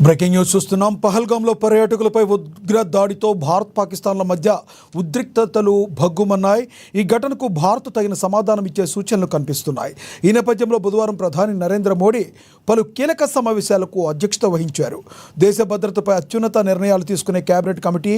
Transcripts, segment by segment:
Breaking news చూస్తున్నాం. పహల్గాంలో పర్యాటకులపై ఉగ్ర దాడితో భారత్ పాకిస్తాన్ల మధ్య ఉద్రిక్తతలు భగ్గుమన్నాయి. ఈ ఘటనకు భారత్ తగిన సమాధానం ఇచ్చే సూచనలు కనిపిస్తున్నాయి. ఈ నేపథ్యంలో బుధవారం ప్రధాని నరేంద్ర మోడీ పలు కీలక సమావేశాలకు అధ్యక్షత వహించారు. దేశ భద్రతపై అత్యున్నత నిర్ణయాలు తీసుకునే కేబినెట్ కమిటీ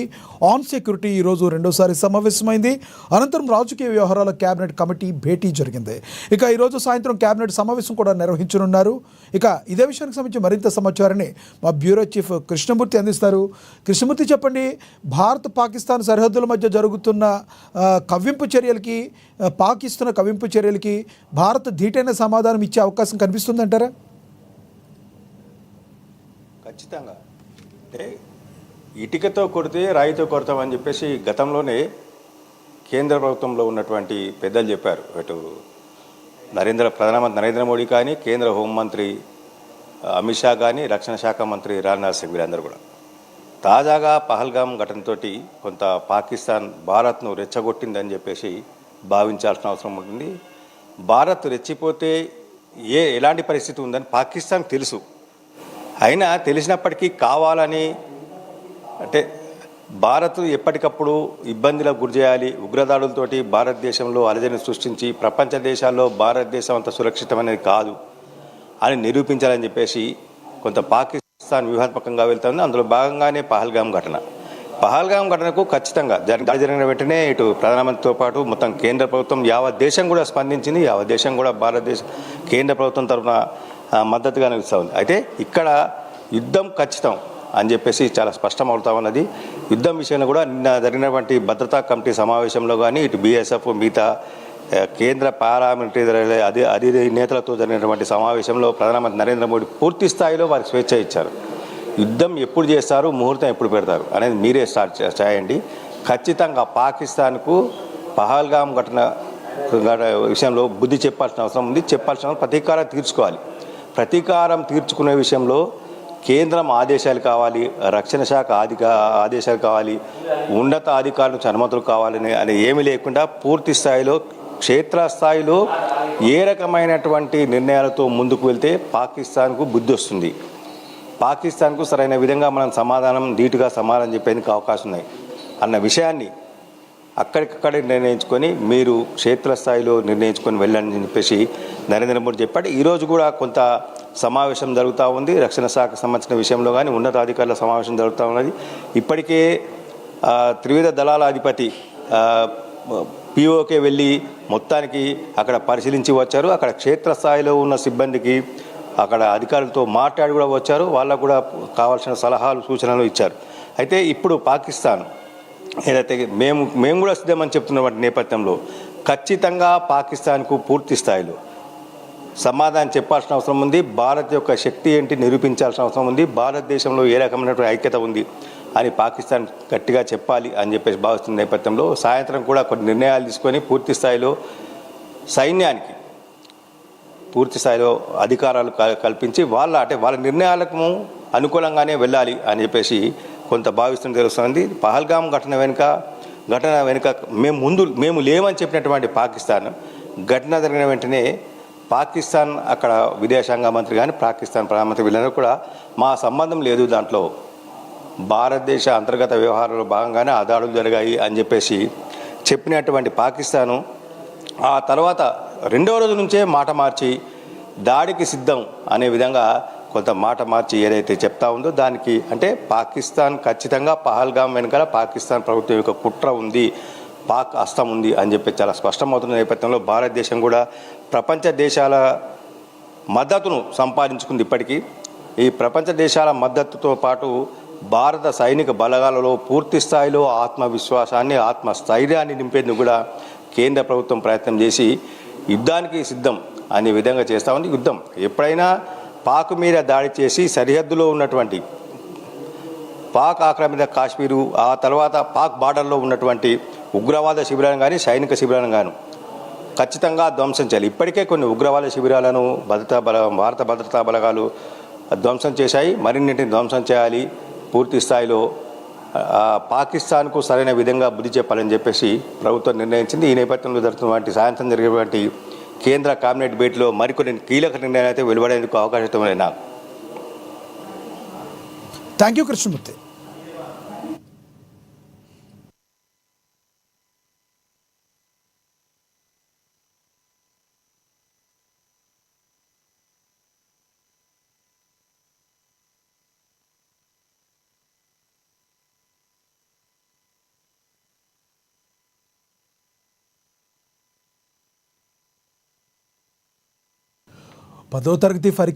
ఆన్ సెక్యూరిటీ ఈరోజు రెండోసారి సమావేశమైంది. అనంతరం రాజకీయ వ్యవహారాల కేబినెట్ కమిటీ భేటీ జరిగింది. ఇక ఈరోజు సాయంత్రం కేబినెట్ సమావేశం కూడా నిర్వహించనున్నారు. ఇక ఇదే విషయానికి సంబంధించి మరింత సమాచారాన్ని మా బ్యూరో చీఫ్ కృష్ణమూర్తి అందిస్తారు. కృష్ణమూర్తి, చెప్పండి, భారత్ పాకిస్తాన్ సరిహద్దుల మధ్య జరుగుతున్న కవ్వింపు చర్యలకి, పాకిస్తున్న కవ్వింపు చర్యలకి భారత్ ధీటైన సమాధానం ఇచ్చే అవకాశం కనిపిస్తుందంటారా? ఖచ్చితంగా. అంటే ఇటుకతో కొడితే రాయితో కొడతామని చెప్పేసి గతంలోనే కేంద్ర ప్రభుత్వంలో ఉన్నటువంటి పెద్దలు చెప్పారు. అటు ప్రధానమంత్రి నరేంద్ర మోడీ కానీ, కేంద్ర హోంమంత్రి అమిత్ షా కానీ, రక్షణ శాఖ మంత్రి రాజ్నాథ్ సింగ్ వీరందరూ కూడా తాజాగా పహల్గాం ఘటనతో కొంత పాకిస్తాన్ భారత్ను రెచ్చగొట్టిందని చెప్పేసి భావించాల్సిన అవసరం ఉంటుంది. భారత్ రెచ్చిపోతే ఎలాంటి పరిస్థితి ఉందని పాకిస్తాన్ తెలుసు. అయినా తెలిసినప్పటికీ కావాలని, అంటే భారత్ ఎప్పటికప్పుడు ఇబ్బందులకు గురి చేయాలి, ఉగ్రదాడులతోటి భారతదేశంలో అలజడిని సృష్టించి ప్రపంచ దేశాల్లో భారతదేశం అంత సురక్షితమైనది కాదు అని నిరూపించాలని చెప్పేసి కొంత పాకిస్తాన్ వ్యూహాత్మకంగా వెళ్తుంది. అందులో భాగంగానే పహల్గాం ఘటనకు ఖచ్చితంగా జరిగిన వెంటనే ఇటు ప్రధానమంత్రితో పాటు మొత్తం కేంద్ర ప్రభుత్వం యావత్ దేశం కూడా స్పందించింది. యావత్ దేశం కూడా భారతదేశ కేంద్ర ప్రభుత్వం తరఫున మద్దతుగా నిలుస్తూ ఉంది. అయితే ఇక్కడ యుద్ధం ఖచ్చితం అని చెప్పేసి చాలా స్పష్టం అవుతా ఉన్నది. యుద్ధం విషయంలో కూడా నిన్న జరిగినటువంటి భద్రతా కమిటీ సమావేశంలో కానీ ఇటు బీఎస్ఎఫ్ మిగతా కేంద్ర పారామిలిటరీ అధినేతలతో జరిగినటువంటి సమావేశంలో ప్రధానమంత్రి నరేంద్ర మోడీ పూర్తి స్థాయిలో వారికి స్వేచ్ఛ ఇచ్చారు. యుద్ధం ఎప్పుడు చేస్తారు, ముహూర్తం ఎప్పుడు పెడతారు అనేది మీరే స్టార్ట్ చేయండి. ఖచ్చితంగా పాకిస్తాన్కు పహల్గాం ఘటన విషయంలో బుద్ధి చెప్పాల్సిన అవసరం ఉంది. ప్రతీకారం తీర్చుకోవాలి. ప్రతీకారం తీర్చుకునే విషయంలో కేంద్రం ఆదేశాలు కావాలి, రక్షణ శాఖ ఆదేశాలు కావాలి, ఉన్నత అధికారుల నుంచి అనుమతులు కావాలని అని ఏమీ లేకుండా పూర్తి స్థాయిలో క్షేత్రస్థాయిలో ఏ రకమైనటువంటి నిర్ణయాలతో ముందుకు వెళ్తే పాకిస్తాన్కు బుద్ధి వస్తుంది. పాకిస్తాన్కు సరైన విధంగా మనం ధీటుగా సమాధానం చెప్పేందుకు అవకాశం ఉన్నాయి అన్న విషయాన్ని అక్కడికక్కడే నిర్ణయించుకొని మీరు క్షేత్రస్థాయిలో నిర్ణయించుకొని వెళ్ళండి అని చెప్పేసి నరేంద్ర మోడీ చెప్పాడు. ఈరోజు కూడా కొంత సమావేశం జరుగుతూ ఉంది. రక్షణ శాఖకు సంబంధించిన విషయంలో కానీ ఉన్నతాధికారుల సమావేశం జరుగుతూ ఉన్నది. ఇప్పటికే త్రివిధ దళాల అధిపతి పిఓకే వెళ్ళి మొత్తానికి అక్కడ పరిశీలించి వచ్చారు. అక్కడ క్షేత్రస్థాయిలో ఉన్న సిబ్బందికి అక్కడ అధికారులతో మాట్లాడి కూడా వచ్చారు. వాళ్ళకు కూడా కావాల్సిన సలహాలు సూచనలు ఇచ్చారు. అయితే ఇప్పుడు పాకిస్తాన్ ఏదైతే మేము కూడా సిద్ధమని చెప్తున్నటువంటి నేపథ్యంలో ఖచ్చితంగా పాకిస్తాన్కు పూర్తి స్థాయిలో సమాధానం చెప్పాల్సిన అవసరం ఉంది. భారత్ యొక్క శక్తి ఏంటి నిరూపించాల్సిన అవసరం ఉంది. భారతదేశంలో ఏ రకమైనటువంటి ఐక్యత ఉంది అని పాకిస్తాన్ గట్టిగా చెప్పాలి అని చెప్పేసి భావిస్తున్న నేపథ్యంలో సాయంత్రం కూడా కొన్ని నిర్ణయాలు తీసుకొని పూర్తి స్థాయిలో సైన్యానికి పూర్తి స్థాయిలో అధికారాలు కల్పించి వాళ్ళ నిర్ణయాలకు అనుకూలంగానే వెళ్ళాలి అని చెప్పేసి కొంత భావిస్తున్న తెలుస్తుంది. పహల్గాం ఘటన వెనుక మేము లేవని చెప్పినటువంటి పాకిస్తాన్ ఘటన జరిగిన వెంటనే పాకిస్తాన్ అక్కడ విదేశాంగ మంత్రి కానీ పాకిస్తాన్ ప్రధానమంత్రి వీళ్ళందరూ కూడా మా సంబంధం లేదు, దాంట్లో భారతదేశ అంతర్గత వ్యవహారాల్లో భాగంగానే ఆ దాడులు జరిగాయి అని చెప్పేసి చెప్పినటువంటి పాకిస్తాను ఆ తర్వాత రెండవ రోజు నుంచే మాట మార్చి దాడికి సిద్ధం అనే విధంగా కొంత మాట మార్చి ఏదైతే చెప్తా ఉందో దానికి అంటే పాకిస్తాన్ ఖచ్చితంగా పహల్గాం వెనుక పాకిస్తాన్ ప్రభుత్వం యొక్క కుట్ర ఉంది, పాక్ హస్తం ఉంది అని చెప్పి చాలా స్పష్టమవుతున్న నేపథ్యంలో భారతదేశం కూడా ప్రపంచ దేశాల మద్దతును సంపాదించుకుంది. ఇప్పటికీ ఈ ప్రపంచ దేశాల మద్దతుతో పాటు భారత సైనిక బలగాలలో పూర్తి స్థాయిలో ఆత్మవిశ్వాసాన్ని, ఆత్మస్థైర్యాన్ని నింపేందుకు కూడా కేంద్ర ప్రభుత్వం ప్రయత్నం చేసి యుద్ధానికి సిద్ధం అనే విధంగా చేస్తూ ఉంది. యుద్ధం ఎప్పుడైనా పాక్ మీద దాడి చేసి సరిహద్దులో ఉన్నటువంటి పాక్ ఆక్రమిత కాశ్మీరు, ఆ తర్వాత పాక్ బార్డర్లో ఉన్నటువంటి ఉగ్రవాద శిబిరాలను కానీ సైనిక శిబిరాలను కానీ ఖచ్చితంగా ధ్వంసం చేయాలి. ఇప్పటికే కొన్ని ఉగ్రవాద శిబిరాలను భారత భద్రతా బలగాలు ధ్వంసం చేశాయి. మరిన్నింటిని ధ్వంసం చేయాలి. పూర్తి స్థాయిలో పాకిస్తాన్కు సరైన విధంగా బుద్ధి చెప్పాలని చెప్పేసి ప్రభుత్వం నిర్ణయించింది. ఈ నేపథ్యంలో జరుగుతున్నటువంటి సాయంత్రం జరిగేటువంటి కేంద్ర కేబినెట్ భేటీలో మరికొన్ని కీలక నిర్ణయాలు అయితే వెలువడేందుకు అవకాశం ఉన్నాయి. నాకు థ్యాంక్ యూ కృష్ణమూర్తి. పదో తరగతి పరీక్ష